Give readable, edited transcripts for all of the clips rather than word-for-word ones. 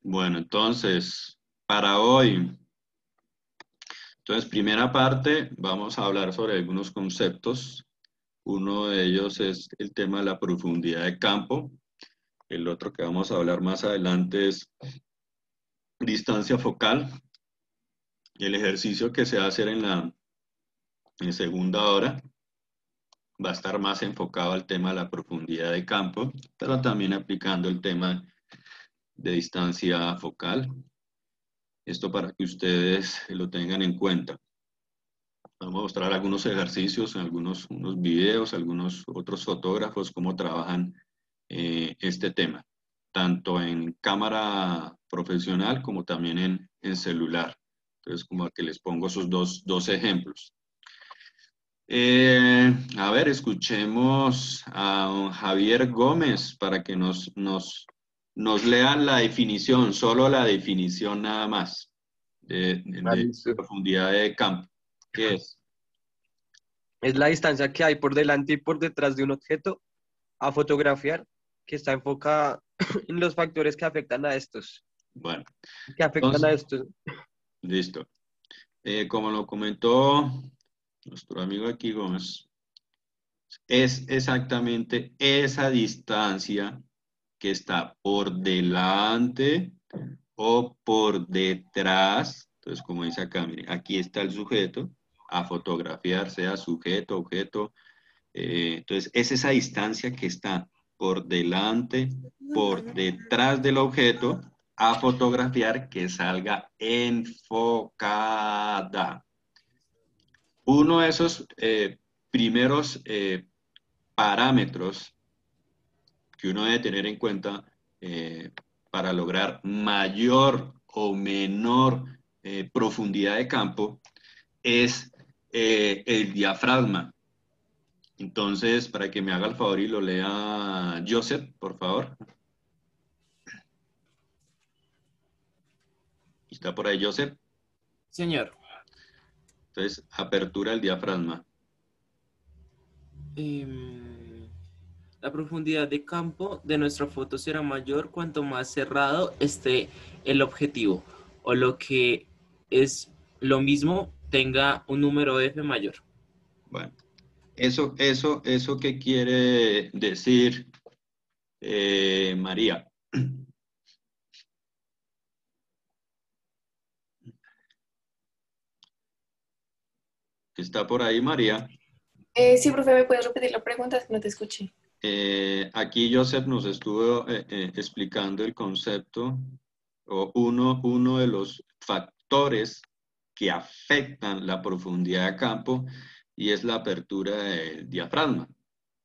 Bueno, entonces, para hoy, primera parte, vamos a hablar sobre algunos conceptos. Uno de ellos es el tema de la profundidad de campo. El otro que vamos a hablar más adelante es distancia focal. El ejercicio que se va a hacer en segunda hora va a estar más enfocado al tema de la profundidad de campo, pero también aplicando el tema de distancia focal. Esto para que ustedes lo tengan en cuenta. Vamos a mostrar algunos ejercicios, unos videos, algunos otros fotógrafos, cómo trabajan este tema, tanto en cámara profesional como también en celular. Entonces, como que les pongo esos dos ejemplos. A ver, escuchemos a don Javier Gómez para que nos lean la definición, solo la definición nada más Ah, de listo. profundidad de campo. ¿Qué es? Es la distancia que hay por delante y por detrás de un objeto a fotografiar que está enfocada en los factores que afectan a estos. Bueno, Que afectan a entonces, estos. listo. Como lo comentó nuestro amigo aquí Gómez, es exactamente esa distancia que está por delante o por detrás. Entonces, como dice acá, mire, aquí está el sujeto a fotografiar, sea sujeto, objeto. Entonces, es esa distancia que está por delante, por detrás del objeto a fotografiar que salga enfocada. Uno de esos primeros parámetros que uno debe tener en cuenta para lograr mayor o menor profundidad de campo es el diafragma. Entonces, para que me haga el favor y lo lea Joseph, por favor. ¿Está por ahí Joseph? Señor, Entonces, apertura del diafragma. em, la profundidad de campo de nuestra foto será mayor cuanto más cerrado esté el objetivo, o lo que es lo mismo, tenga un número F mayor. Bueno, eso ¿qué quiere decir, María? ¿Está por ahí, María? Sí, profe, ¿me puedes repetir la pregunta? Es que no te escuché. Aquí Joseph nos estuvo explicando el concepto o uno de los factores que afectan la profundidad de campo y es la apertura del diafragma.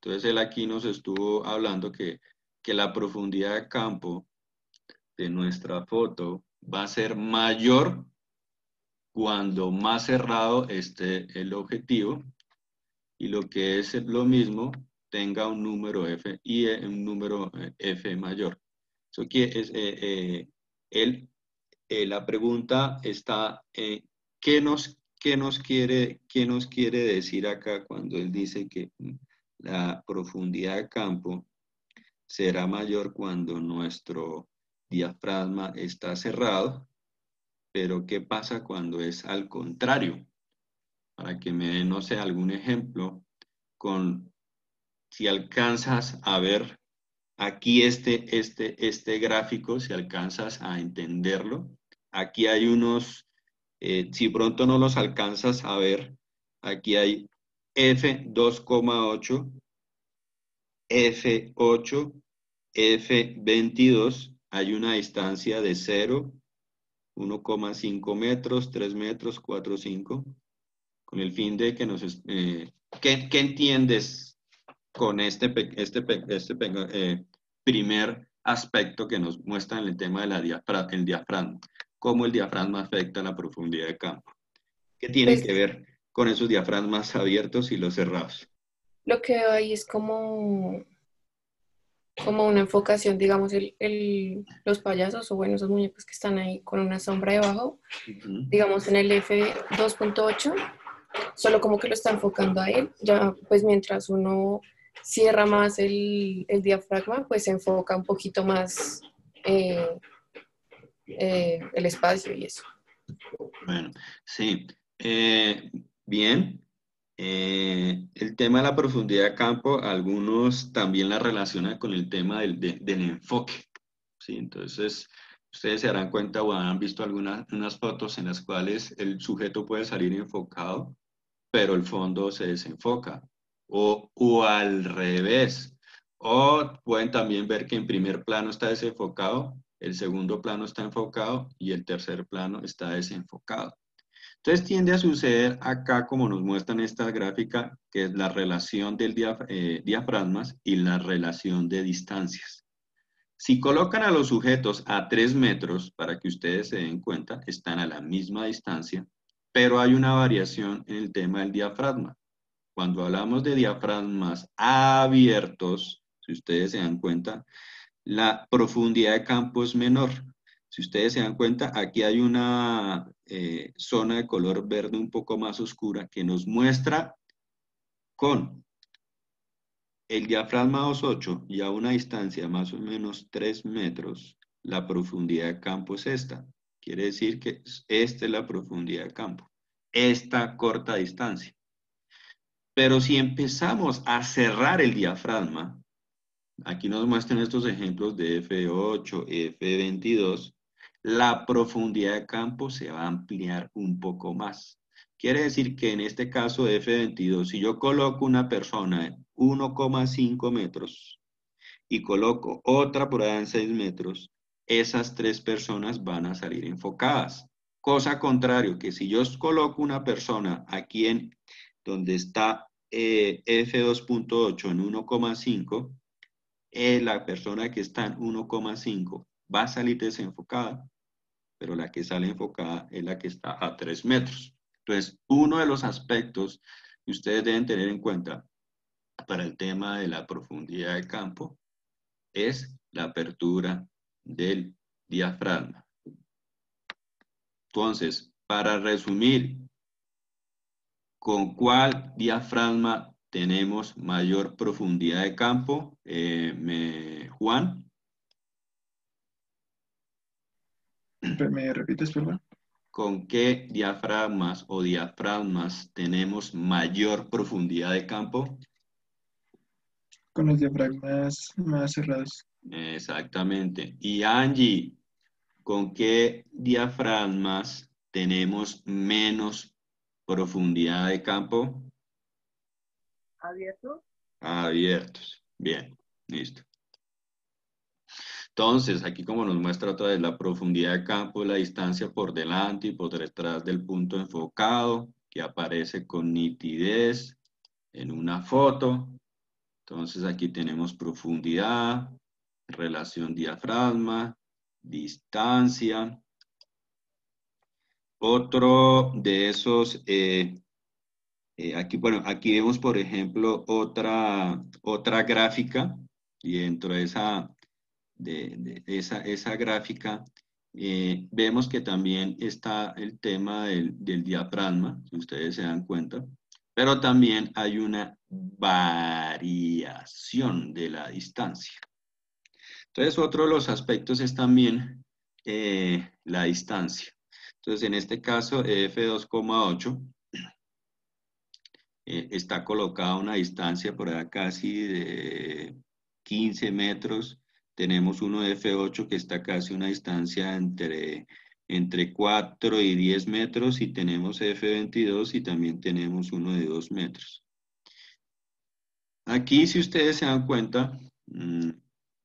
Entonces él aquí nos estuvo hablando que la profundidad de campo de nuestra foto va a ser mayor cuando más cerrado esté el objetivo y lo que es lo mismo tenga un número F y un número F mayor. Eso quiere, él, la pregunta está, qué nos quiere decir acá cuando él dice que la profundidad de campo será mayor cuando nuestro diafragma está cerrado, pero ¿qué pasa cuando es al contrario? Para que me den, no sé, algún ejemplo con si alcanzas a ver aquí este gráfico, si alcanzas a entenderlo, aquí hay unos, si pronto no los alcanzas a ver, aquí hay F2,8, F8, F22, hay una distancia de 0, 1,5 metros, 3 metros, 4, 5, con el fin de que ¿qué entiendes con primer aspecto que nos muestra en el tema de el diafragma? ¿Cómo el diafragma afecta la profundidad de campo? ¿Qué tiene Pues que ver con esos diafragmas abiertos y los cerrados? lo que veo ahí es como una enfocación, digamos, los payasos o bueno, esos muñecos que están ahí con una sombra debajo, Ujú. digamos en el F2,8, solo como que lo está enfocando a él, ya pues mientras uno cierra más el diafragma, pues se enfoca un poquito más, eh, el espacio y eso. Bueno, sí. Bien. El tema de la profundidad de campo, algunos también la relacionan con el tema del enfoque. ¿Sí? Entonces, ustedes se darán cuenta o han visto unas fotos en las cuales el sujeto puede salir enfocado, pero el fondo se desenfoca. O al revés. O pueden también ver que en primer plano está desenfocado, el segundo plano está enfocado y el tercer plano está desenfocado. Entonces tiende a suceder acá, como nos muestran esta gráfica, que es la relación del diafragmas y la relación de distancias. Si colocan a los sujetos a 3 metros, para que ustedes se den cuenta, están a la misma distancia, pero hay una variación en el tema del diafragma. Cuando hablamos de diafragmas abiertos, si ustedes se dan cuenta, la profundidad de campo es menor. Si ustedes se dan cuenta, aquí hay una zona de color verde un poco más oscura que nos muestra con el diafragma 2.8 y a una distancia más o menos 3 metros, la profundidad de campo es esta. Quiere decir que esta es la profundidad de campo, esta corta distancia. Pero si empezamos a cerrar el diafragma, aquí nos muestran estos ejemplos de F8, F22, la profundidad de campo se va a ampliar un poco más. Quiere decir que en este caso de F22, si yo coloco una persona en 1,5 metros y coloco otra por allá en 6 metros, esas 3 personas van a salir enfocadas. Cosa contrario, que si yo coloco una persona aquí en donde está F2.8 en 1,5, la persona que está en 1,5 va a salir desenfocada, pero la que sale enfocada es la que está a 3 metros. Entonces, uno de los aspectos que ustedes deben tener en cuenta para el tema de la profundidad de campo es la apertura del diafragma. Entonces, para resumir, ¿con cuál diafragma tenemos mayor profundidad de campo? Juan. ¿Me repites, perdón? ¿Con qué diafragmas o diafragmas tenemos mayor profundidad de campo? Con los diafragmas más cerrados. Exactamente. Y Angie, ¿con qué diafragmas tenemos menos profundidad de campo? Abierto. Abiertos. Bien, listo. Entonces, aquí como nos muestra otra vez la profundidad de campo, la distancia por delante y por detrás del punto enfocado, que aparece con nitidez en una foto. Entonces, aquí tenemos profundidad, relación diafragma, distancia. Otro de esos, aquí, bueno, aquí vemos, por ejemplo, otra gráfica, y dentro de esa gráfica vemos que también está el tema del diafragma, si ustedes se dan cuenta, pero también hay una variación de la distancia. Entonces, otro de los aspectos es también la distancia. Entonces, en este caso, F2,8 está colocada a una distancia por allá casi de 15 metros. Tenemos uno de F8 que está casi a una distancia entre 4 y 10 metros y tenemos F22 y también tenemos uno de 2 metros. Aquí, si ustedes se dan cuenta,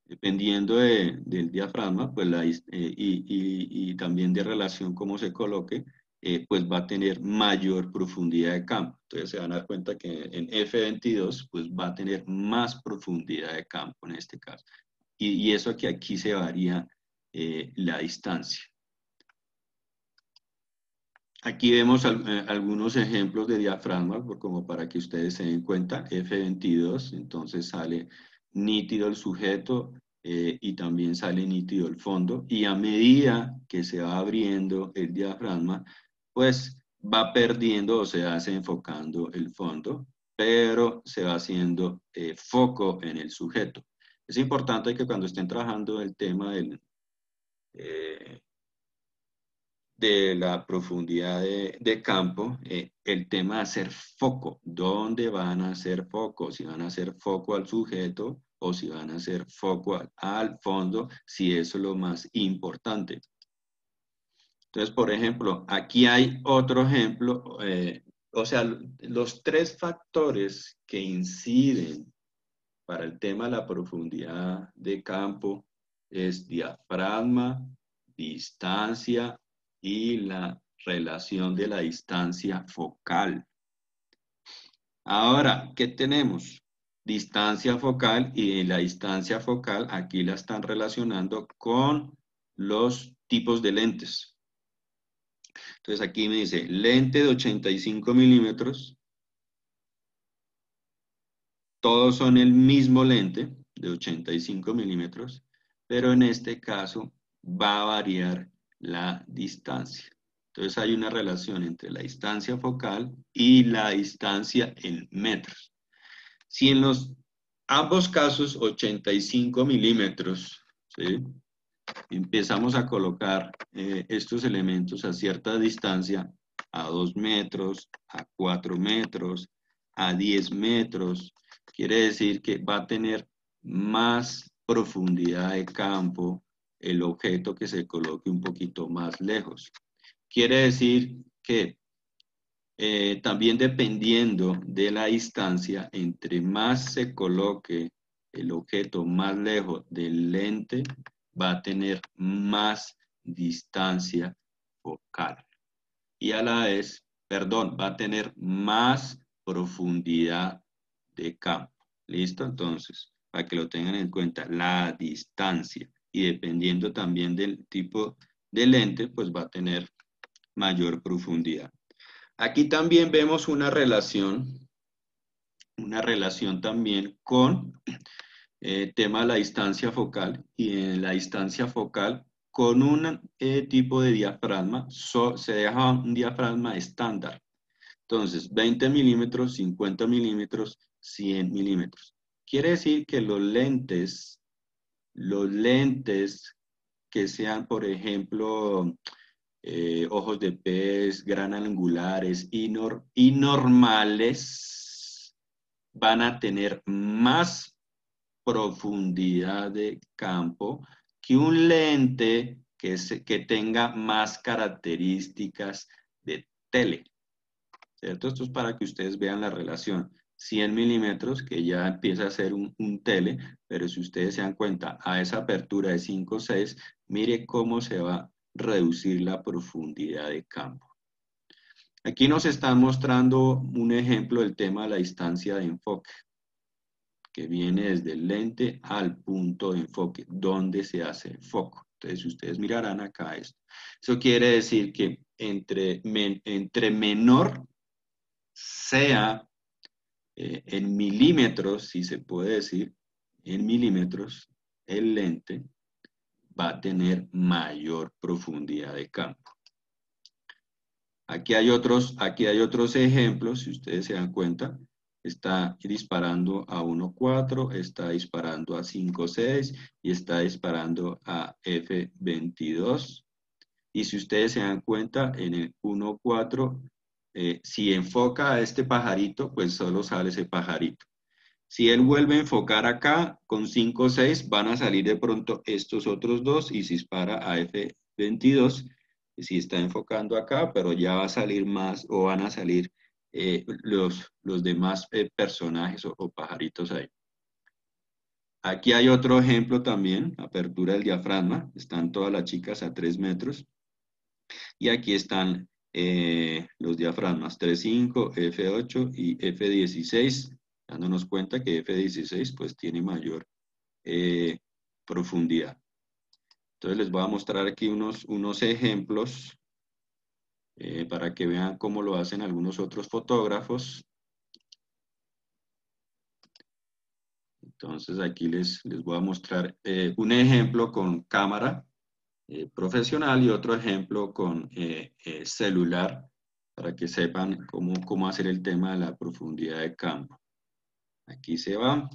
dependiendo del diafragma pues y también de relación cómo se coloque, pues va a tener mayor profundidad de campo. Entonces se van a dar cuenta que en F22 pues va a tener más profundidad de campo en este caso. Y eso que aquí se varía la distancia. Aquí vemos algunos ejemplos de diafragma, como para que ustedes se den cuenta. F22, entonces sale nítido el sujeto y también sale nítido el fondo. Y a medida que se va abriendo el diafragma, pues va perdiendo o se hace enfocando el fondo, pero se va haciendo foco en el sujeto. Es importante que cuando estén trabajando el tema de la profundidad de campo, el tema de hacer foco. ¿Dónde van a hacer foco? Si van a hacer foco al sujeto o si van a hacer foco al fondo, si eso es lo más importante. Entonces, por ejemplo, aquí hay otro ejemplo, o sea, los tres factores que inciden para el tema de la profundidad de campo es diafragma, distancia y la relación de la distancia focal. Ahora, ¿qué tenemos? Distancia focal, y la distancia focal aquí la están relacionando con los tipos de lentes. Entonces aquí me dice lente de 85 milímetros. Todos son el mismo lente de 85 milímetros, pero en este caso va a variar la distancia. Entonces hay una relación entre la distancia focal y la distancia en metros. Si en los ambos casos 85 milímetros, ¿sí?, empezamos a colocar estos elementos a cierta distancia, a 2 metros, a 4 metros, a 10 metros, quiere decir que va a tener más profundidad de campo el objeto que se coloque un poquito más lejos. Quiere decir que también dependiendo de la distancia, entre más se coloque el objeto más lejos del lente, va a tener más distancia focal. Y a la vez, perdón, va a tener más profundidad de campo. ¿Listo? Entonces, para que lo tengan en cuenta, la distancia. Y dependiendo también del tipo de lente, pues va a tener mayor profundidad. Aquí también vemos una relación también con tema de la distancia focal, y en la distancia focal con un tipo de diafragma se deja un diafragma estándar. Entonces, 20 milímetros, 50 milímetros, 100 milímetros. Quiere decir que los lentes que sean, por ejemplo, ojos de pez, gran angulares y normales, van a tener más profundidad de campo que un lente que tenga más características de tele, ¿cierto? Esto es para que ustedes vean la relación. 100 milímetros, que ya empieza a ser un tele, pero si ustedes se dan cuenta, a esa apertura de 5 o 6, mire cómo se va a reducir la profundidad de campo. Aquí nos están mostrando un ejemplo del tema de la distancia de enfoque, que viene desde el lente al punto de enfoque, donde se hace foco. Entonces, ustedes mirarán acá esto. Eso quiere decir que entre menor sea en milímetros, si se puede decir, en milímetros, el lente va a tener mayor profundidad de campo. Aquí hay otros ejemplos, si ustedes se dan cuenta. Está disparando a 1.4, está disparando a 5.6 y está disparando a F22. Y si ustedes se dan cuenta, en el 1.4, si enfoca a este pajarito, pues solo sale ese pajarito. Si él vuelve a enfocar acá, con 5.6 van a salir de pronto estos otros dos, y si dispara a F22, si está enfocando acá, pero ya va a salir más, o van a salir los demás personajes o pajaritos ahí. Aquí hay otro ejemplo también, apertura del diafragma, están todas las chicas a 3 metros, y aquí están los diafragmas 3.5, F8 y F16, dándonos cuenta que F16 pues tiene mayor profundidad. Entonces les voy a mostrar aquí unos ejemplos para que vean cómo lo hacen algunos otros fotógrafos. Entonces aquí les voy a mostrar un ejemplo con cámara profesional y otro ejemplo con celular, para que sepan cómo hacer el tema de la profundidad de campo. Aquí se va.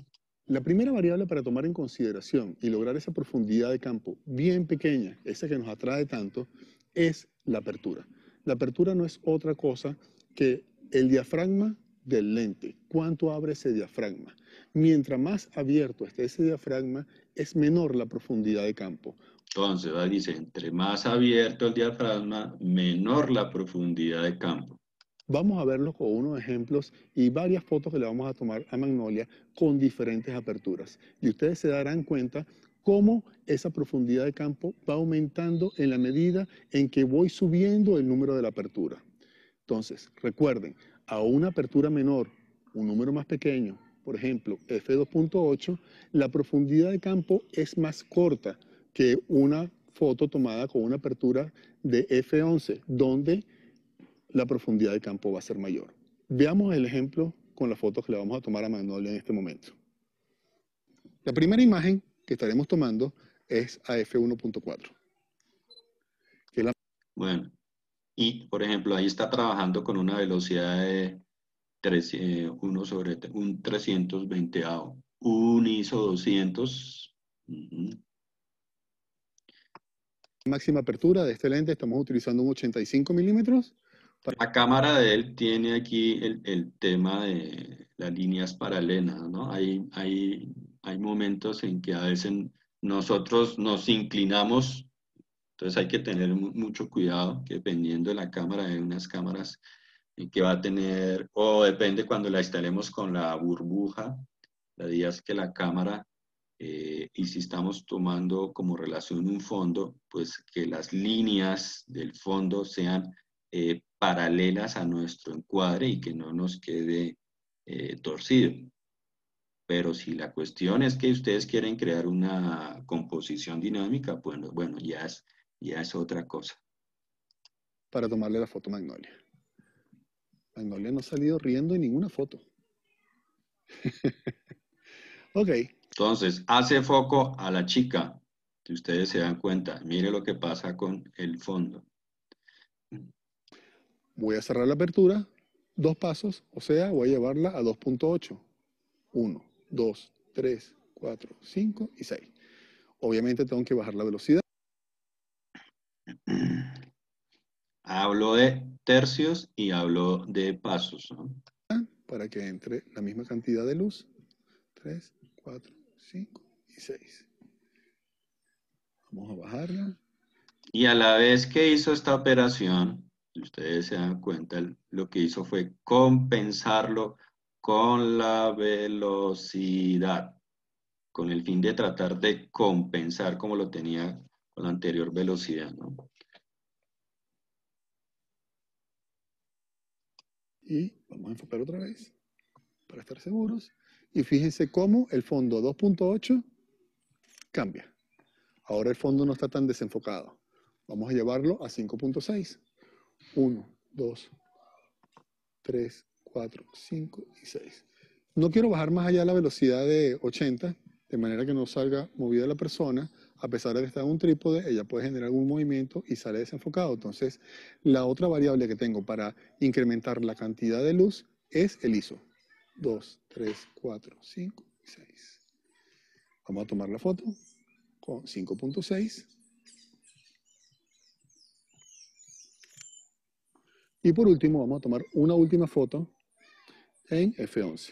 La primera variable para tomar en consideración y lograr esa profundidad de campo bien pequeña, esa que nos atrae tanto, es la apertura. La apertura no es otra cosa que el diafragma del lente. ¿Cuánto abre ese diafragma? Mientras más abierto esté ese diafragma, es menor la profundidad de campo. Entonces, dice, entre más abierto el diafragma, menor la profundidad de campo. Vamos a verlo con unos ejemplos y varias fotos que le vamos a tomar a Magnolia con diferentes aperturas. Y ustedes se darán cuenta cómo esa profundidad de campo va aumentando en la medida en que voy subiendo el número de la apertura. Entonces, recuerden, a una apertura menor, un número más pequeño, por ejemplo, f2.8, la profundidad de campo es más corta que una foto tomada con una apertura de f11, donde la profundidad de campo va a ser mayor. Veamos el ejemplo con las fotos que le vamos a tomar a Magnolia en este momento. La primera imagen que estaremos tomando es a f1.4. Bueno, y por ejemplo, ahí está trabajando con una velocidad de 1/320avo. Un ISO 200. Máxima apertura de este lente, estamos utilizando un 85 milímetros. La cámara de él tiene aquí el tema de las líneas paralelas, ¿no? Hay momentos en que a veces nosotros nos inclinamos, entonces hay que tener mucho cuidado, que dependiendo de la cámara, hay unas cámaras que va a tener, o depende cuando la instalemos con la burbuja, la idea es que la cámara, y si estamos tomando como relación un fondo, pues que las líneas del fondo sean paralelas a nuestro encuadre y que no nos quede torcido. Pero si la cuestión es que ustedes quieren crear una composición dinámica, pues bueno, ya es otra cosa. Para tomarle la foto a Magnolia. Magnolia no ha salido riendo en ninguna foto. Ok. Entonces, hace foco a la chica. Si ustedes se dan cuenta, mire lo que pasa con el fondo. Voy a cerrar la apertura, 2 pasos, o sea, voy a llevarla a 2.8. 1, 2, 3, 4, 5 y 6. Obviamente tengo que bajar la velocidad. Hablo de tercios y hablo de pasos, ¿no? Para que entre la misma cantidad de luz. 3, 4, 5 y 6. Vamos a bajarla. Y a la vez que hizo esta operación, si ustedes se dan cuenta, lo que hizo fue compensarlo con la velocidad, con el fin de tratar de compensar como lo tenía con la anterior velocidad, ¿no? Y vamos a enfocar otra vez para estar seguros. Y fíjense cómo el fondo 2.8 cambia. Ahora el fondo no está tan desenfocado. Vamos a llevarlo a 5.6. 1, 2, 3, 4, 5 y 6. No quiero bajar más allá la velocidad de 80, de manera que no salga movida la persona. A pesar de que está en un trípode, ella puede generar algún movimiento y sale desenfocado. Entonces, la otra variable que tengo para incrementar la cantidad de luz es el ISO. 2, 3, 4, 5 y 6. Vamos a tomar la foto con 5.6. Y por último, vamos a tomar una última foto en F11.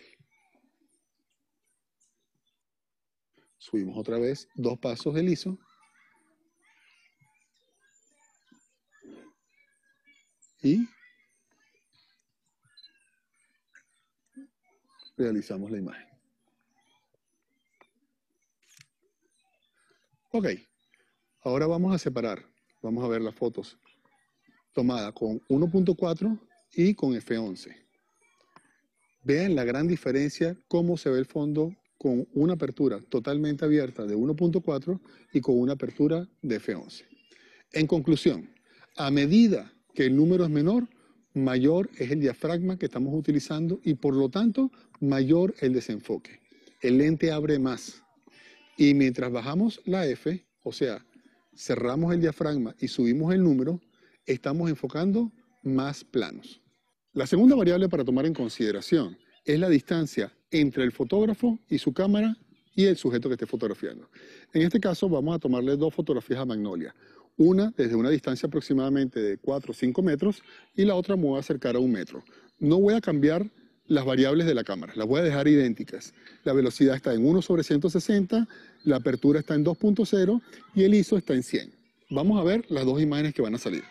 Subimos otra vez 2 pasos el ISO. Y realizamos la imagen. Ok, ahora vamos a separar. Vamos a ver las fotos tomadas con 1.4 y con F11. Vean la gran diferencia, cómo se ve el fondo con una apertura totalmente abierta de 1.4 y con una apertura de F11. En conclusión, a medida que el número es menor, mayor es el diafragma que estamos utilizando y por lo tanto mayor el desenfoque. El lente abre más. Y mientras bajamos la F, o sea, cerramos el diafragma y subimos el número, estamos enfocando más planos. La segunda variable para tomar en consideración es la distancia entre el fotógrafo y su cámara y el sujeto que esté fotografiando. En este caso vamos a tomarle 2 fotografías a Magnolia. Una desde una distancia aproximadamente de 4 o 5 metros y la otra me voy a acercar a 1 metro. No voy a cambiar las variables de la cámara, las voy a dejar idénticas. La velocidad está en 1/160, la apertura está en 2.0 y el ISO está en 100. Vamos a ver las dos imágenes que van a salir.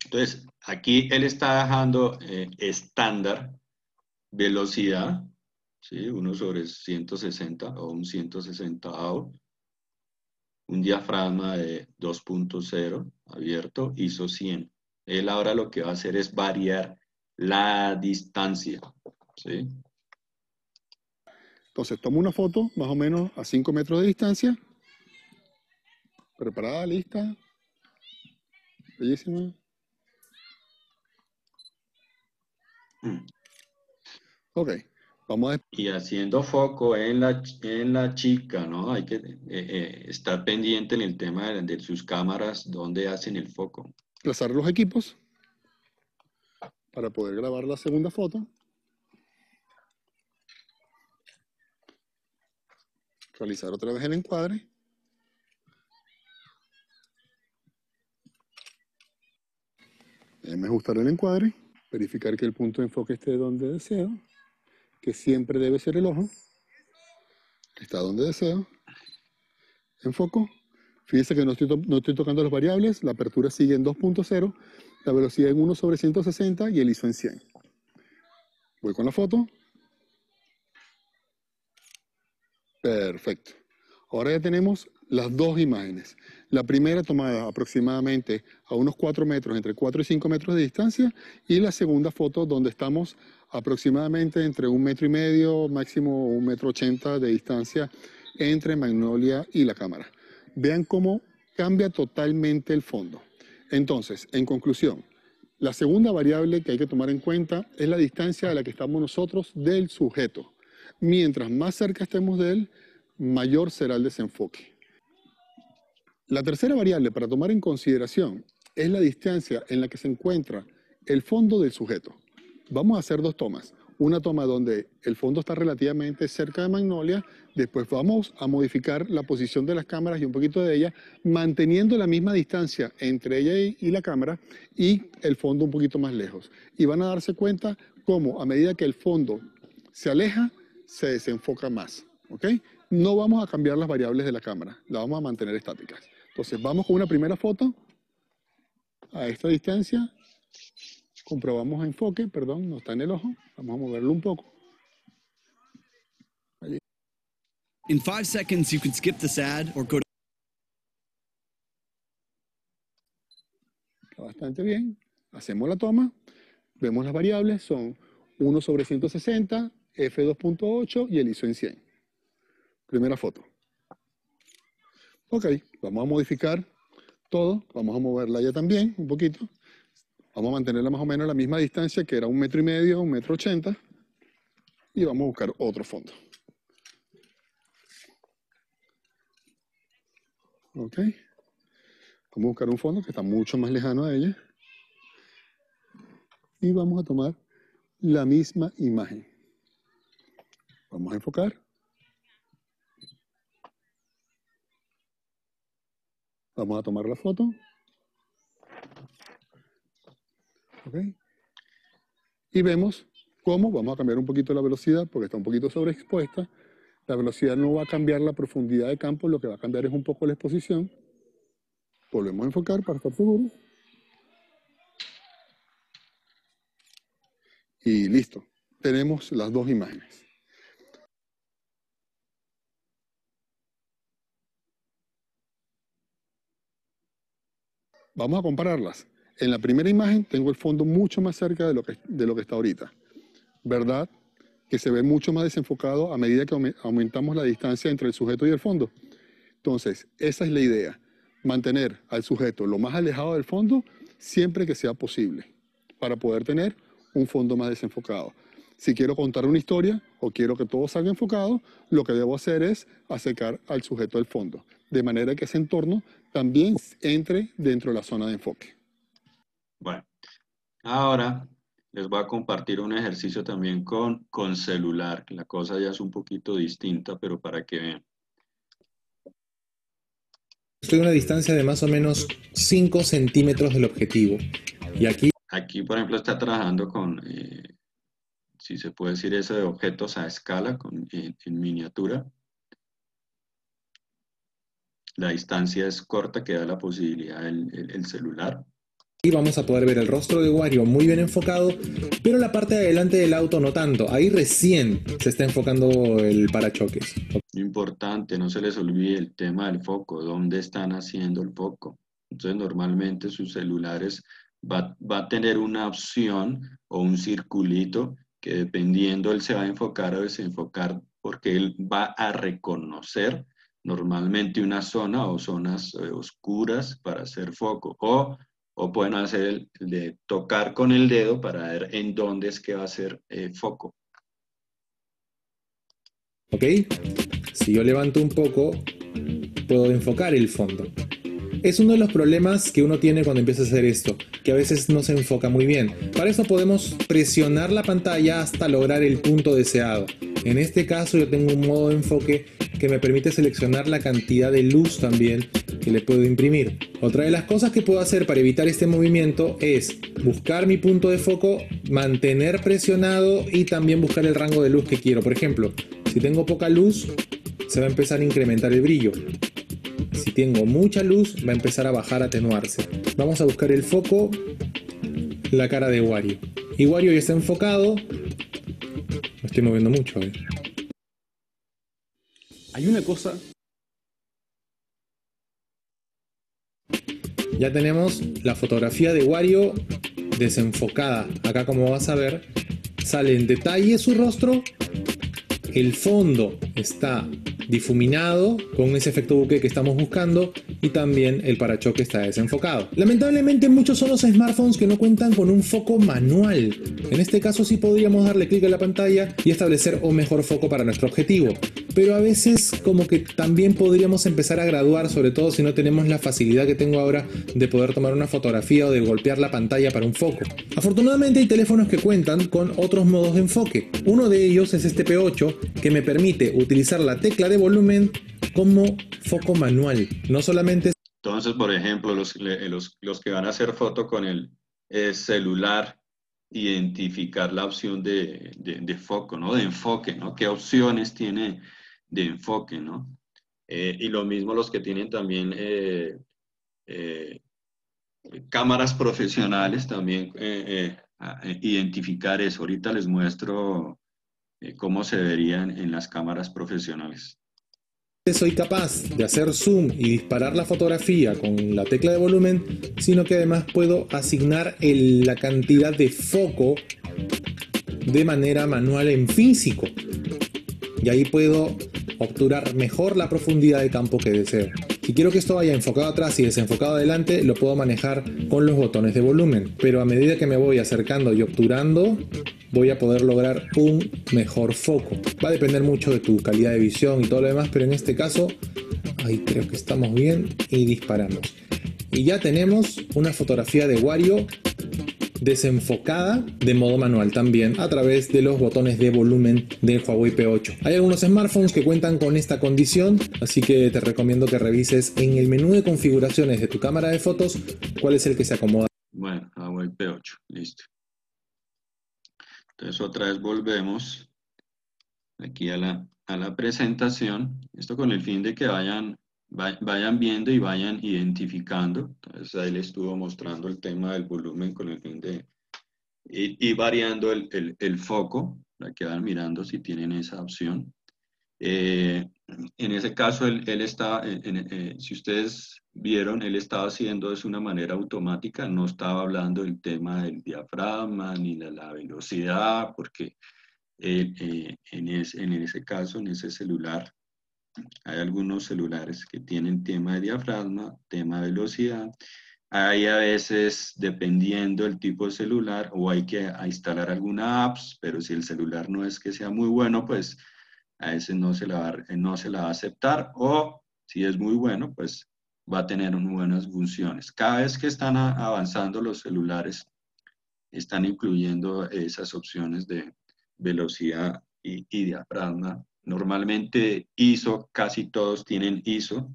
Entonces, aquí él está dejando estándar velocidad, ¿sí? 1/160 o un 160avo, un diafragma de 2.0 abierto, ISO 100. Él ahora lo que va a hacer es variar la distancia, ¿sí? Entonces tomo una foto más o menos a 5 metros de distancia. Preparada, lista. Bellísima. Ok, vamos a... Y haciendo foco en la chica, ¿no? Hay que estar pendiente en el tema de sus cámaras, donde hacen el foco. desplazar los equipos para poder grabar la segunda foto. Realizar otra vez el encuadre. Déjenme ajustar el encuadre, verificar que el punto de enfoque esté donde deseo, que siempre debe ser el ojo. Está donde deseo. Enfoco. Fíjense que no estoy tocando las variables, la apertura sigue en 2.0, la velocidad en 1/160 y el ISO en 100. Voy con la foto. Perfecto. Ahora ya tenemos las dos imágenes. La primera tomada aproximadamente a unos 4 metros, entre 4 y 5 metros de distancia, y la segunda foto donde estamos aproximadamente entre 1,5 metros, máximo 1,80 metros de distancia entre Magnolia y la cámara. Vean cómo cambia totalmente el fondo. Entonces, en conclusión, la segunda variable que hay que tomar en cuenta es la distancia a la que estamos nosotros del sujeto. Mientras más cerca estemos de él, mayor será el desenfoque. La tercera variable para tomar en consideración es la distancia en la que se encuentra el fondo del sujeto. Vamos a hacer dos tomas. Una toma donde el fondo está relativamente cerca de Magnolia, después vamos a modificar la posición de las cámaras y un poquito de ella, manteniendo la misma distancia entre ella y la cámara y el fondo un poquito más lejos. Y van a darse cuenta cómo a medida que el fondo se aleja, se desenfoca más. ¿Ok? No vamos a cambiar las variables de la cámara, las vamos a mantener estáticas. Entonces vamos con una primera foto a esta distancia. Comprobamos enfoque, perdón, no está en el ojo. Vamos a moverlo un poco. Allí. In 5 seconds, you can skip this ad or go to... Está bastante bien. Hacemos la toma. Vemos las variables. Son 1/160, f2.8 y el ISO en 100. Primera foto. Ok, vamos a modificar todo. Vamos a moverla ya también un poquito. Vamos a mantenerla más o menos a la misma distancia, que era 1,5 metros, 1,80 metros. Y vamos a buscar otro fondo. Ok. Vamos a buscar un fondo que está mucho más lejano a ella. Y vamos a tomar la misma imagen. Vamos a enfocar. Vamos a tomar la foto. Ok. Y vemos cómo vamos a cambiar un poquito la velocidad porque está un poquito sobreexpuesta. La velocidad no va a cambiar la profundidad de campo, lo que va a cambiar es un poco la exposición. Volvemos a enfocar para estar seguros. Y listo. Tenemos las dos imágenes. Vamos a compararlas. En la primera imagen tengo el fondo mucho más cerca de lo que está ahorita. ¿Verdad? Que se ve mucho más desenfocado a medida que aumentamos la distancia entre el sujeto y el fondo. Entonces, esa es la idea. Mantener al sujeto lo más alejado del fondo siempre que sea posible para poder tener un fondo más desenfocado. Si quiero contar una historia o quiero que todo salga enfocado, lo que debo hacer es acercar al sujeto del fondo, de manera que ese entorno también entre dentro de la zona de enfoque. Bueno, ahora les voy a compartir un ejercicio también con celular. La cosa ya es un poquito distinta, pero para que vean. Estoy a una distancia de más o menos 5 centímetros del objetivo. Y aquí, por ejemplo, está trabajando con, si se puede decir eso, de objetos a escala, en miniatura. La distancia es corta, que da la posibilidad el celular. Aquí vamos a poder ver el rostro de Wario muy bien enfocado, pero la parte de adelante del auto no tanto. Ahí recién se está enfocando el parachoques. Importante, no se les olvide el tema del foco, dónde están haciendo el foco. Entonces, normalmente sus celulares va a tener una opción o un circulito que dependiendo él se va a enfocar o desenfocar, porque él va a reconocer normalmente una zona o zonas oscuras para hacer foco, o pueden hacer el de tocar con el dedo para ver en dónde es que va a hacer foco. ¿Ok? Si yo levanto un poco, puedo enfocar el fondo. Es uno de los problemas que uno tiene cuando empieza a hacer esto, que a veces no se enfoca muy bien. Para eso podemos presionar la pantalla hasta lograr el punto deseado. En este caso yo tengo un modo de enfoque que me permite seleccionar la cantidad de luz también que le puedo imprimir. Otra de las cosas que puedo hacer para evitar este movimiento es buscar mi punto de foco, mantener presionado y también buscar el rango de luz que quiero. Por ejemplo, si tengo poca luz, se va a empezar a incrementar el brillo. Si tengo mucha luz, va a empezar a bajar, a atenuarse. Vamos a buscar el foco, la cara de Wario. Y Wario ya está enfocado. Me estoy moviendo mucho, ¿eh? Hay una cosa. Ya tenemos la fotografía de Wario desenfocada. Acá, como vas a ver, sale en detalle su rostro. El fondo está difuminado con ese efecto bokeh que estamos buscando y también el parachoque está desenfocado. Lamentablemente muchos son los smartphones que no cuentan con un foco manual. En este caso sí podríamos darle clic a la pantalla y establecer un mejor foco para nuestro objetivo. Pero a veces como que también podríamos empezar a graduar, sobre todo si no tenemos la facilidad que tengo ahora de poder tomar una fotografía o de golpear la pantalla para un foco. Afortunadamente hay teléfonos que cuentan con otros modos de enfoque. Uno de ellos es este P8 que me permite utilizar la tecla de volumen como foco manual. No solamente... Entonces, por ejemplo, los que van a hacer foto con el celular, identificar la opción de foco, ¿no? De enfoque, ¿no? ¿Qué opciones tiene de enfoque, ¿no? Y lo mismo los que tienen también cámaras profesionales, también identificar eso. Ahorita les muestro cómo se verían en las cámaras profesionales. Soy capaz de hacer zoom y disparar la fotografía con la tecla de volumen, sino que además puedo asignar la cantidad de foco de manera manual en físico. Y ahí puedo obturar mejor la profundidad de campo que deseo. Si quiero que esto vaya enfocado atrás y desenfocado adelante, lo puedo manejar con los botones de volumen. Pero a medida que me voy acercando y obturando, voy a poder lograr un mejor foco. Va a depender mucho de tu calidad de visión y todo lo demás, pero en este caso, ahí creo que estamos bien y disparamos. Y ya tenemos una fotografía de Wario desenfocada de modo manual también a través de los botones de volumen del Huawei P8. Hay algunos smartphones que cuentan con esta condición, así que te recomiendo que revises en el menú de configuraciones de tu cámara de fotos cuál es el que se acomoda. Bueno, Huawei P8, listo. Entonces otra vez volvemos aquí a la presentación, esto con el fin de que vayan viendo y vayan identificando. Entonces ahí les estuvo mostrando el tema del volumen con el fin de ir variando el foco, para que vayan mirando si tienen esa opción. En ese caso, él está, si ustedes vieron, él estaba haciendo de una manera automática, no estaba hablando del tema del diafragma ni de la velocidad, porque en ese caso, en ese celular, hay algunos celulares que tienen tema de diafragma, tema de velocidad. Hay a veces, dependiendo del tipo de celular, o hay que instalar alguna apps, pero si el celular no es que sea muy bueno, pues a veces no se la va a aceptar, o si es muy bueno, pues va a tener buenas funciones. Cada vez que están avanzando los celulares, están incluyendo esas opciones de velocidad y diafragma. Normalmente ISO, casi todos tienen ISO,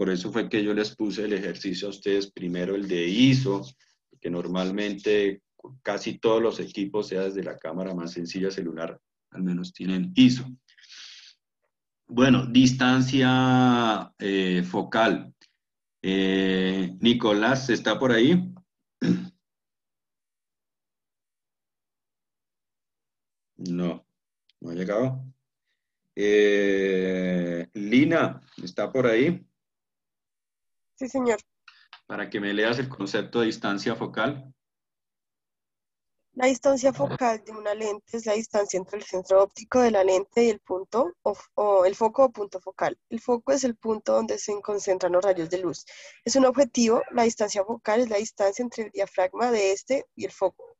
Por eso fue que yo les puse el ejercicio a ustedes primero el de ISO, que normalmente casi todos los equipos, sea desde la cámara más sencilla celular, al menos tienen ISO. Bueno, distancia focal. Nicolás, ¿está por ahí? No, no ha llegado. Lina, ¿está por ahí? Sí, señor. Para que me leas el concepto de distancia focal. La distancia focal de una lente es la distancia entre el centro óptico de la lente y el punto o el foco o punto focal. El foco es el punto donde se concentran los rayos de luz. Es un objetivo. La distancia focal es la distancia entre el diafragma de este y el foco.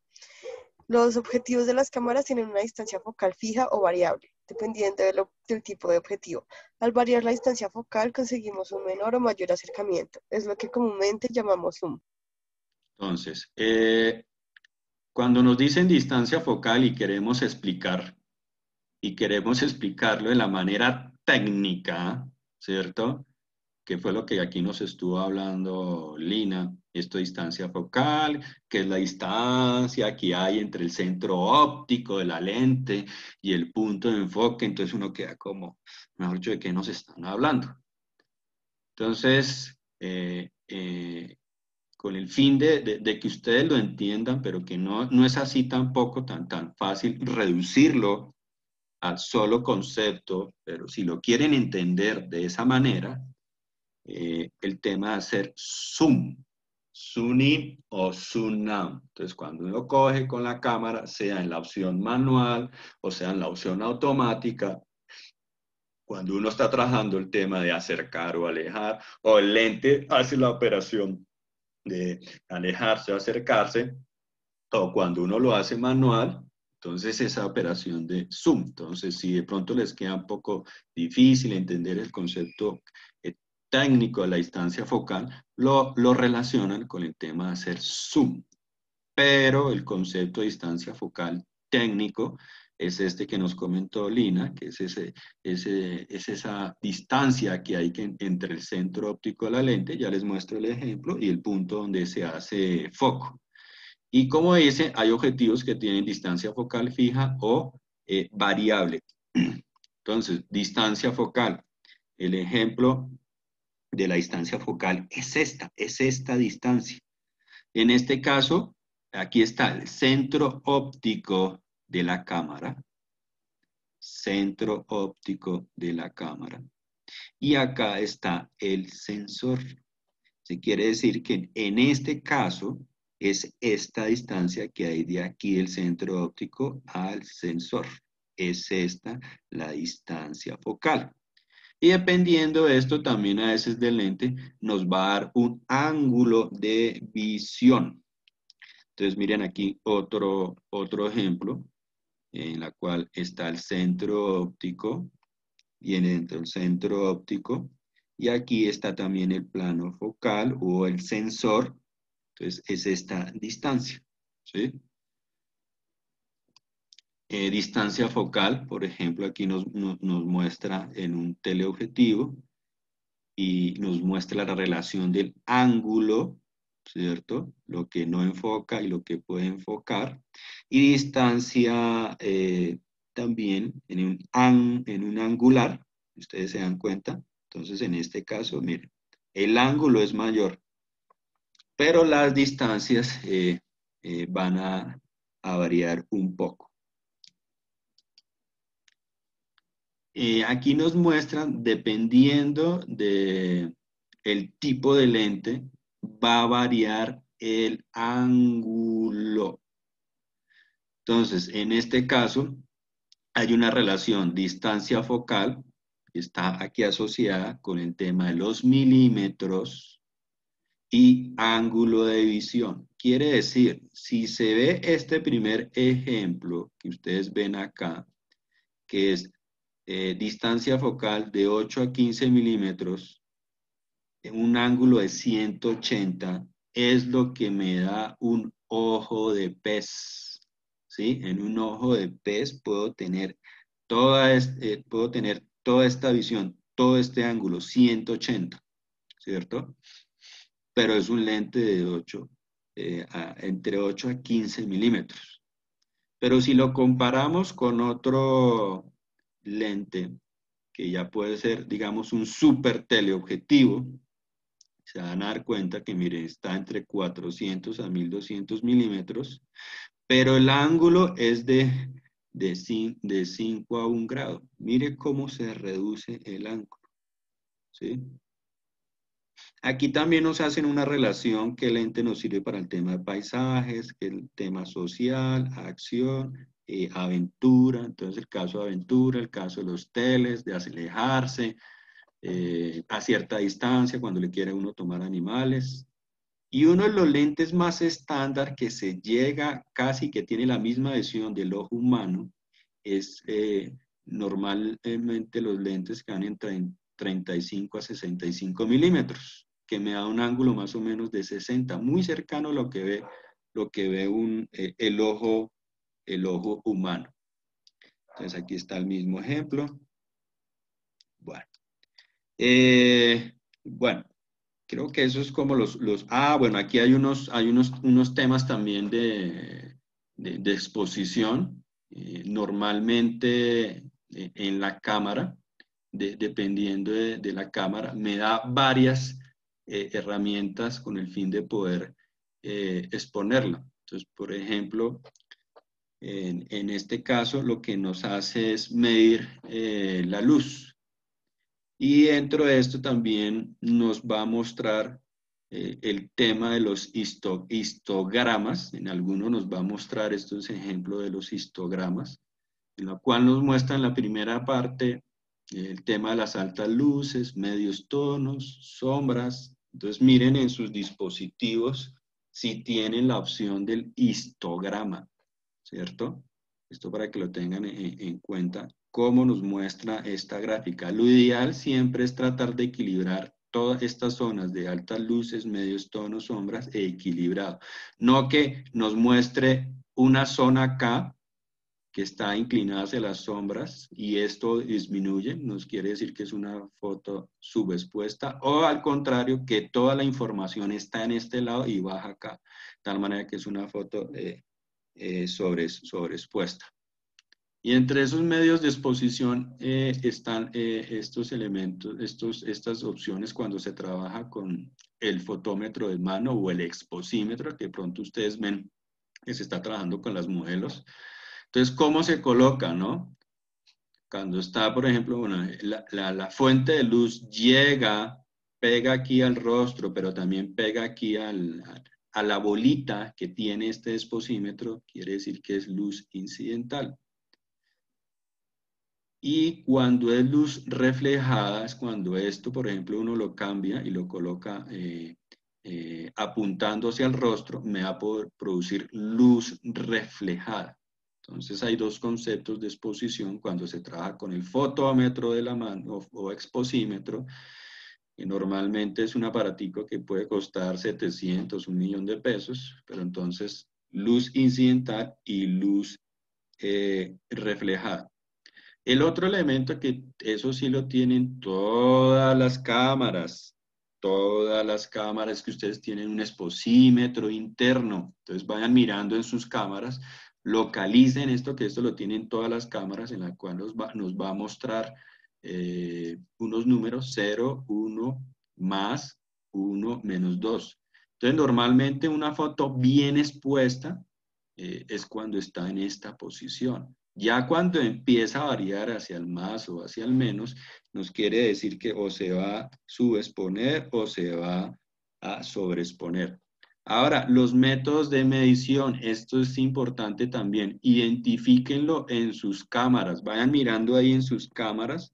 Los objetivos de las cámaras tienen una distancia focal fija o variable, dependiendo del tipo de objetivo. Al variar la distancia focal conseguimos un menor o mayor acercamiento. Es lo que comúnmente llamamos zoom. Entonces, cuando nos dicen distancia focal y queremos explicarlo de la manera técnica, ¿cierto? Que fue lo que aquí nos estuvo hablando Lina, esto de distancia focal, que es la distancia que hay entre el centro óptico de la lente y el punto de enfoque, entonces uno queda como, mejor dicho, ¿de qué nos están hablando? Entonces, con el fin de que ustedes lo entiendan, pero que no es así tampoco tan fácil reducirlo al solo concepto, pero si lo quieren entender de esa manera, el tema de hacer zoom in o zoom out. Entonces, cuando uno coge con la cámara, sea en la opción manual o sea en la opción automática, cuando uno está trabajando el tema de acercar o alejar, o el lente hace la operación de alejarse o acercarse, o cuando uno lo hace manual, entonces esa operación de zoom. Entonces, si de pronto les queda un poco difícil entender el concepto técnico de la distancia focal, lo relacionan con el tema de hacer zoom. Pero el concepto de distancia focal técnico es este que nos comentó Lina, que es esa distancia que hay entre el centro óptico de la lente, ya les muestro el ejemplo, y el punto donde se hace foco. Y como dice, hay objetivos que tienen distancia focal fija o variable. Entonces, distancia focal. El ejemplo de la distancia focal es esta distancia. En este caso, aquí está el centro óptico de la cámara. Centro óptico de la cámara. Y acá está el sensor. Se quiere decir que en este caso es esta distancia que hay de aquí del centro óptico al sensor. Es esta la distancia focal. Y dependiendo de esto, también a veces del lente nos va a dar un ángulo de visión. Entonces miren aquí otro ejemplo en la cual está el centro óptico, viene dentro del centro óptico, y aquí está también el plano focal o el sensor. Entonces es esta distancia, ¿sí? Distancia focal, por ejemplo, aquí nos muestra en un teleobjetivo y nos muestra la relación del ángulo, ¿cierto? Lo que no enfoca y lo que puede enfocar. Y distancia también en un angular, ustedes se dan cuenta. Entonces, en este caso, miren, el ángulo es mayor, pero las distancias van a variar un poco. Aquí nos muestran, dependiendo del tipo de lente, va a variar el ángulo. Entonces, en este caso, hay una relación distancia focal, que está aquí asociada con el tema de los milímetros, y ángulo de visión. Quiere decir, si se ve este primer ejemplo que ustedes ven acá, que es distancia focal de 8 a 15 milímetros, en un ángulo de 180, es lo que me da un ojo de pez, ¿sí? En un ojo de pez puedo tener toda esta visión, todo este ángulo, 180. ¿cierto? Pero es un lente de entre 8 a 15 milímetros. Pero si lo comparamos con otro lente, que ya puede ser, digamos, un super teleobjetivo, se van a dar cuenta que, mire, está entre 400 a 1200 milímetros, pero el ángulo es de 5 a 1 grado. Mire cómo se reduce el ángulo, ¿sí? Aquí también nos hacen una relación que el lente nos sirve para el tema de paisajes, que el tema social, acción, aventura. Entonces el caso de aventura, el caso de los teles, de alejarse a cierta distancia cuando le quiere uno tomar animales. Y uno de los lentes más estándar que se llega casi que tiene la misma visión del ojo humano es normalmente los lentes que van entre 35 a 65 milímetros, que me da un ángulo más o menos de 60, muy cercano a lo que ve el ojo humano. Entonces aquí está el mismo ejemplo. Bueno, bueno, creo que eso es como bueno, aquí hay unos temas también de exposición. Normalmente en la cámara, dependiendo de la cámara, me da varias herramientas con el fin de poder exponerla. Entonces, por ejemplo, en este caso lo que nos hace es medir la luz. Y dentro de esto también nos va a mostrar el tema de los histogramas. En algunos nos va a mostrar estos ejemplos de los histogramas, en la cual nos muestra en la primera parte el tema de las altas luces, medios tonos, sombras. Entonces miren en sus dispositivos si tienen la opción del histograma, ¿cierto? Esto para que lo tengan en cuenta, cómo nos muestra esta gráfica. Lo ideal siempre es tratar de equilibrar todas estas zonas de altas luces, medios tonos, sombras, equilibrado. No que nos muestre una zona acá que está inclinada hacia las sombras y esto disminuye, nos quiere decir que es una foto subexpuesta, o al contrario, que toda la información está en este lado y baja acá, de tal manera que es una foto sobreexpuesta. Y entre esos medios de exposición están estos elementos, estas opciones cuando se trabaja con el fotómetro de mano o el exposímetro, que pronto ustedes ven que se está trabajando con las modelos. Entonces, ¿cómo se coloca, no? Cuando está, por ejemplo, bueno, la fuente de luz pega aquí al rostro, pero también pega aquí a la bolita que tiene este exposímetro, quiere decir que es luz incidental. Y cuando es luz reflejada, es cuando esto, por ejemplo, uno lo cambia y lo coloca apuntando hacia el rostro, me va a poder producir luz reflejada. Entonces hay dos conceptos de exposición cuando se trabaja con el fotómetro de la mano o exposímetro, que normalmente es un aparatico que puede costar 700, 1 millón de pesos, pero entonces luz incidental y luz reflejada. El otro elemento que eso sí lo tienen todas las cámaras que ustedes tienen un exposímetro interno. Entonces vayan mirando en sus cámaras, localicen esto, que esto lo tienen todas las cámaras, en la cual nos va a mostrar unos números 0, 1, más, 1, menos 2. Entonces normalmente una foto bien expuesta es cuando está en esta posición. Ya cuando empieza a variar hacia el más o hacia el menos, nos quiere decir que o se va a subexponer o se va a sobreexponer. Ahora, los métodos de medición, esto es importante también, identifíquenlo en sus cámaras, vayan mirando ahí en sus cámaras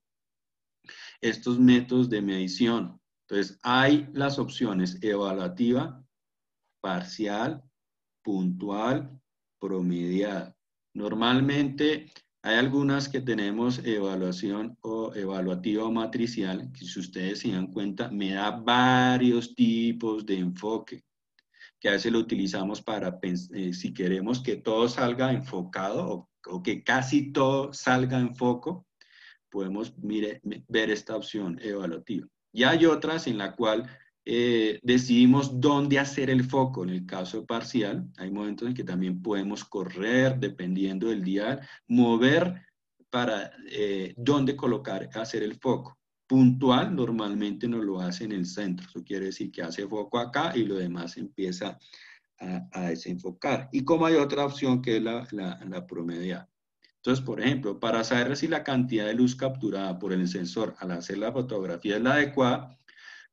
estos métodos de medición. Entonces, hay las opciones evaluativa, parcial, puntual, promediada. Normalmente hay algunas que tenemos evaluación o evaluativa o matricial, que si ustedes se dan cuenta, me da varios tipos de enfoque, que a veces lo utilizamos para, si queremos que todo salga enfocado o que casi todo salga en foco, podemos ver esta opción evaluativa. Y hay otras en la cual decidimos dónde hacer el foco. En el caso parcial, hay momentos en que también podemos correr, dependiendo del dial, mover para dónde colocar, hacer el foco. Puntual normalmente nos lo hace en el centro. Eso quiere decir que hace foco acá y lo demás empieza a desenfocar. Y como hay otra opción que es la promedial. Entonces, por ejemplo, para saber si la cantidad de luz capturada por el sensor al hacer la fotografía es la adecuada,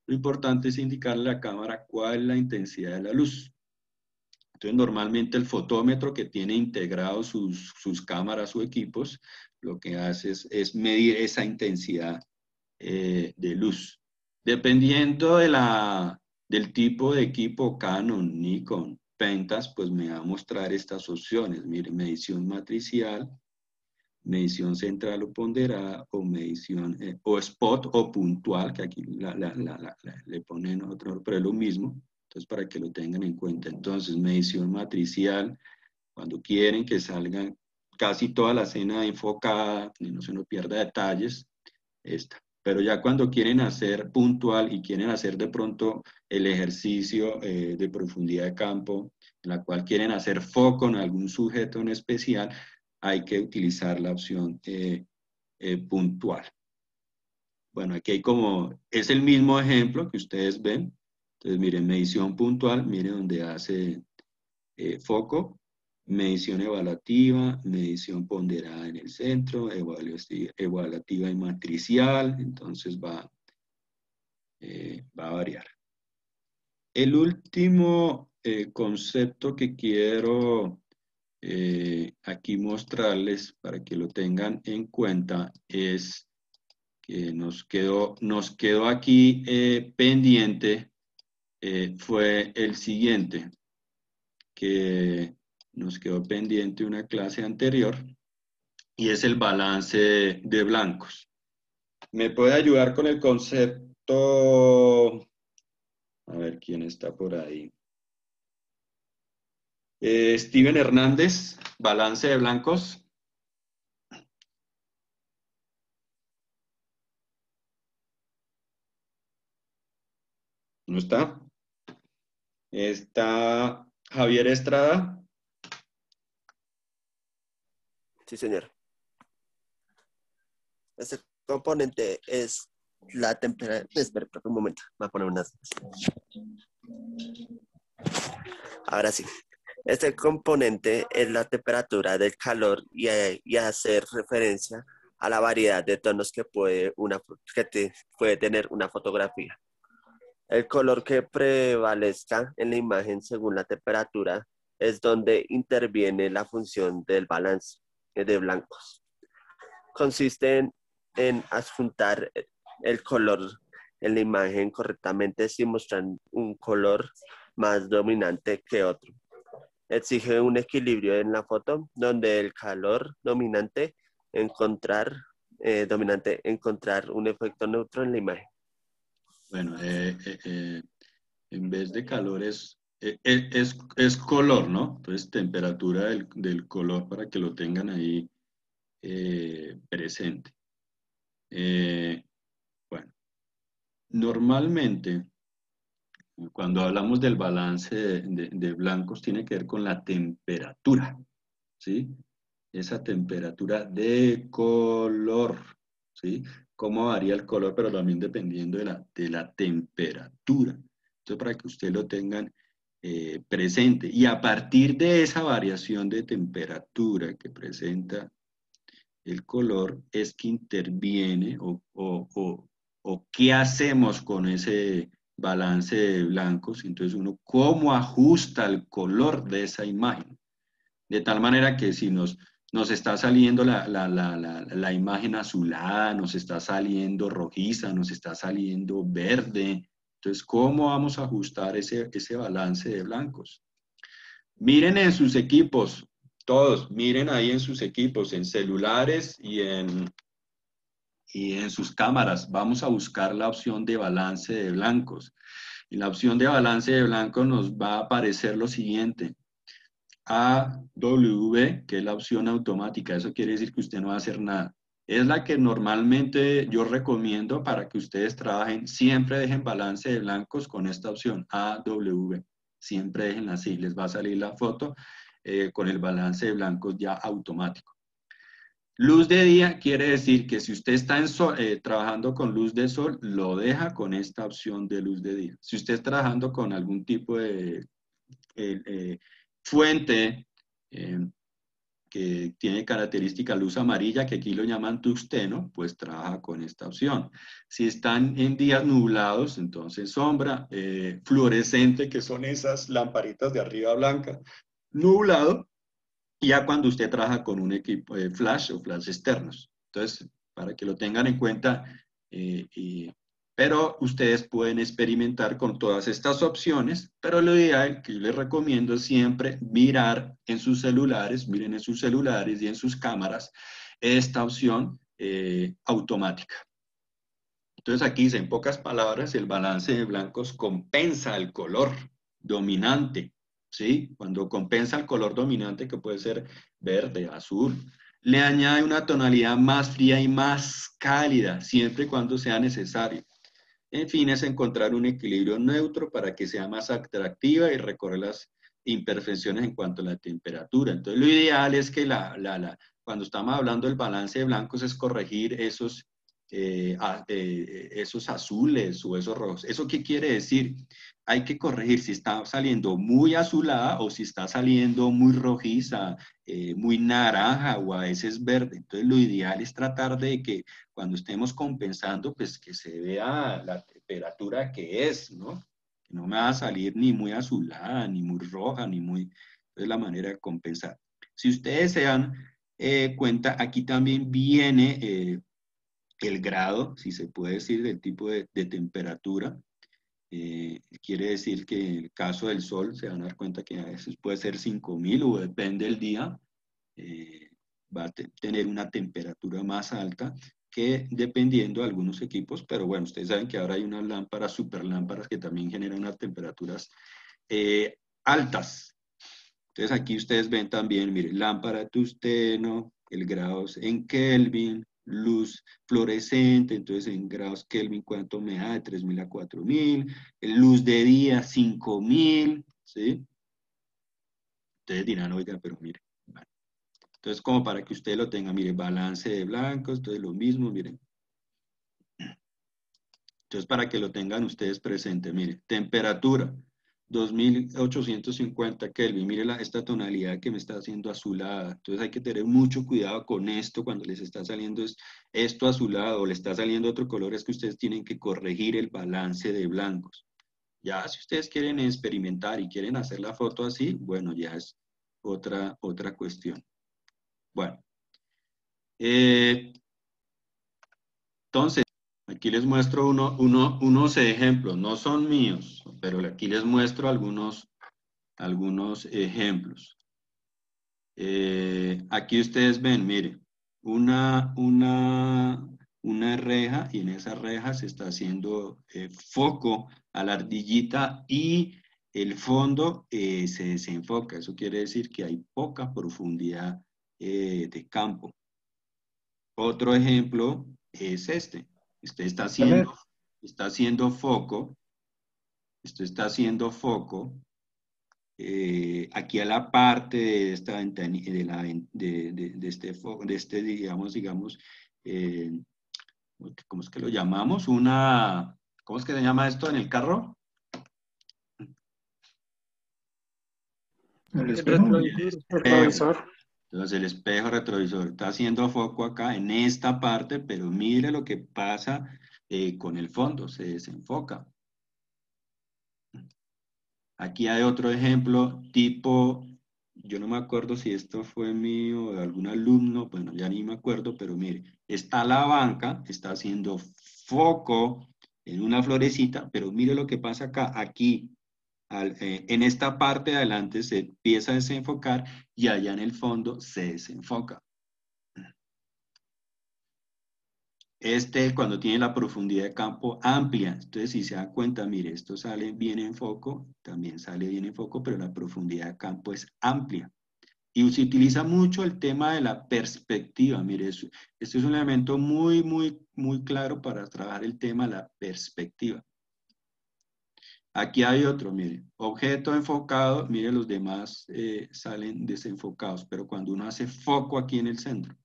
lo importante es indicarle a la cámara cuál es la intensidad de la luz. Entonces, normalmente el fotómetro que tiene integrados sus cámaras o equipos, lo que hace es medir esa intensidad de luz. Dependiendo del tipo de equipo, Canon, Nikon, Pentax, pues me va a mostrar estas opciones. Mire, medición matricial, medición central o ponderada, o medición, o spot o puntual, que aquí le ponen otro, pero es lo mismo. Entonces, para que lo tengan en cuenta. Entonces, medición matricial, cuando quieren que salgan casi toda la escena enfocada, y no se nos pierda detalles, esta. Pero ya cuando quieren hacer puntual y quieren hacer de pronto el ejercicio de profundidad de campo, en la cual quieren hacer foco en algún sujeto en especial, hay que utilizar la opción puntual. Bueno, aquí hay como, es el mismo ejemplo que ustedes ven. Entonces, miren, medición puntual, miren donde hace foco, medición evaluativa, medición ponderada en el centro, evaluativa y matricial, entonces va a variar. El último concepto que quiero aquí mostrarles para que lo tengan en cuenta es que nos quedó aquí pendiente, fue el siguiente, que nos quedó pendiente una clase anterior, y es el balance de blancos. ¿Me puede ayudar con el concepto? A ver, ¿quién está por ahí? Steven Hernández, balance de blancos. ¿No está? ¿Está Javier Estrada? Sí, señor. Este componente es la temperatura. Espera un momento, voy a poner unas. Ahora sí. Este componente es la temperatura del calor y hacer referencia a la variedad de tonos que puede tener una fotografía. El color que prevalezca en la imagen según la temperatura es donde interviene la función del balance de blancos. Consiste en adjuntar el color en la imagen correctamente sin mostrar un color más dominante que otro. Exige un equilibrio en la foto donde el color dominante encontrar un efecto neutro en la imagen. Bueno, en vez de calor es color, ¿no? Entonces, temperatura del color para que lo tengan ahí presente. Bueno, normalmente, cuando hablamos del balance de blancos, tiene que ver con la temperatura, ¿sí? Esa temperatura de color, ¿sí? Cómo varía el color, pero también dependiendo de la temperatura. Entonces, para que ustedes lo tengan presente. Y a partir de esa variación de temperatura que presenta el color, es que interviene o qué hacemos con ese balance de blancos. Entonces, uno, ¿cómo ajusta el color de esa imagen? De tal manera que si nos está saliendo la imagen azulada, nos está saliendo rojiza, nos está saliendo verde. Entonces, ¿cómo vamos a ajustar ese balance de blancos? Miren en sus equipos, todos, miren ahí en sus equipos, en celulares y en sus cámaras. Vamos a buscar la opción de balance de blancos. En la opción de balance de blancos nos va a aparecer lo siguiente. AW, que es la opción automática, eso quiere decir que usted no va a hacer nada. Es la que normalmente yo recomiendo para que ustedes trabajen. Siempre dejen balance de blancos con esta opción, AW. Siempre déjenla así, les va a salir la foto con el balance de blancos ya automático. Luz de día quiere decir que si usted está trabajando con luz de sol, lo deja con esta opción de luz de día. Si usted está trabajando con algún tipo de fuente que tiene característica luz amarilla, que aquí lo llaman tungsteno, pues trabaja con esta opción. Si están en días nublados, entonces sombra, fluorescente, que son esas lamparitas de arriba blanca, nublado, ya cuando usted trabaja con un equipo de flash o flash externos. Entonces, para que lo tengan en cuenta, pero ustedes pueden experimentar con todas estas opciones, pero lo ideal que yo les recomiendo es siempre mirar en sus celulares, miren en sus celulares y en sus cámaras esta opción automática. Entonces aquí dice, en pocas palabras, el balance de blancos compensa el color dominante, ¿sí? Cuando compensa el color dominante, que puede ser verde, azul, le añade una tonalidad más fría y más cálida, siempre y cuando sea necesario. En fin, es encontrar un equilibrio neutro para que sea más atractiva y recorrer las imperfecciones en cuanto a la temperatura. Entonces, lo ideal es que cuando estamos hablando del balance de blancos es corregir esos azules o esos rojos. ¿Eso qué quiere decir? Hay que corregir si está saliendo muy azulada o si está saliendo muy rojiza, muy naranja o a veces verde. Entonces, lo ideal es tratar de que cuando estemos compensando, pues que se vea la temperatura que es, ¿no? Que no me va a salir ni muy azulada, ni muy roja, ni muy... Es la manera de compensar. Si ustedes se dan cuenta, aquí también viene el grado, si se puede decir, del tipo de temperatura. Quiere decir que en el caso del sol, se van a dar cuenta que a veces puede ser 5000 o depende del día, va a tener una temperatura más alta que dependiendo de algunos equipos, pero bueno, ustedes saben que ahora hay unas lámparas, super lámparas que también generan unas temperaturas altas. Entonces aquí ustedes ven también, miren, lámpara de tungsteno, el grados en Kelvin, luz fluorescente, entonces en grados Kelvin, ¿cuánto me da? De 3000 a 4000, luz de día, 5000, ¿sí? Ustedes dirán, oiga, pero mire, vale. Entonces como para que usted lo tenga, mire, balance de blancos, entonces lo mismo, miren. Entonces para que lo tengan ustedes presente, mire, temperatura, 2850 Kelvin, mire esta tonalidad que me está haciendo azulada, entonces hay que tener mucho cuidado con esto cuando les está saliendo esto azulado o le está saliendo otro color, es que ustedes tienen que corregir el balance de blancos. Ya si ustedes quieren experimentar y quieren hacer la foto así, bueno, ya es otra cuestión. Bueno, entonces, aquí les muestro unos ejemplos, no son míos, pero aquí les muestro algunos ejemplos. Aquí ustedes ven, miren, una reja y en esa reja se está haciendo foco a la ardillita y el fondo se desenfoca. Eso quiere decir que hay poca profundidad de campo. Otro ejemplo es este. Usted está haciendo foco. Esto está haciendo foco aquí a la parte de esta ventanilla, de este digamos, ¿cómo es que lo llamamos? ¿Cómo es que se llama esto en el carro? El espejo. Retrovisor. Entonces el espejo retrovisor está haciendo foco acá en esta parte, pero mire lo que pasa con el fondo, se desenfoca. Aquí hay otro ejemplo tipo, yo no me acuerdo si esto fue mío o de algún alumno, bueno, ya ni me acuerdo, pero mire, está la banca, está haciendo foco en una florecita, pero mire lo que pasa acá, aquí, en esta parte de adelante se empieza a desenfocar y allá en el fondo se desenfoca. Cuando tiene la profundidad de campo amplia, entonces si se da cuenta, mire, esto sale bien en foco, también sale bien en foco, pero la profundidad de campo es amplia. Y se utiliza mucho el tema de la perspectiva. Mire, este es un elemento muy claro para trabajar el tema de la perspectiva. Aquí hay otro, mire, objeto enfocado, mire, los demás salen desenfocados, pero cuando uno hace foco aquí en el centro.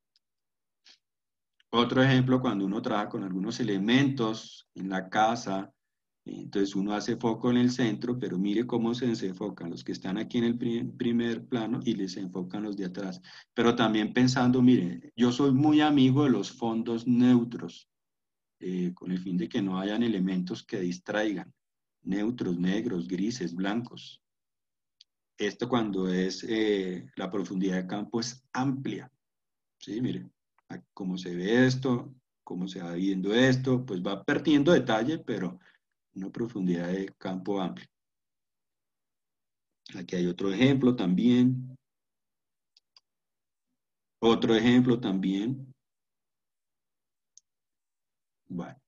Otro ejemplo, cuando uno trabaja con algunos elementos en la casa, entonces uno hace foco en el centro, pero mire cómo se desenfocan los que están aquí en el primer plano y les enfocan los de atrás. Pero también pensando, mire, yo soy muy amigo de los fondos neutros, con el fin de que no hayan elementos que distraigan. Neutros, negros, grises, blancos. Esto cuando es la profundidad de campo es amplia. Sí, mire, cómo se ve esto, cómo se va viendo esto, pues va perdiendo detalle, pero una profundidad de campo amplia. Aquí hay otro ejemplo también. Otro ejemplo también. Bueno.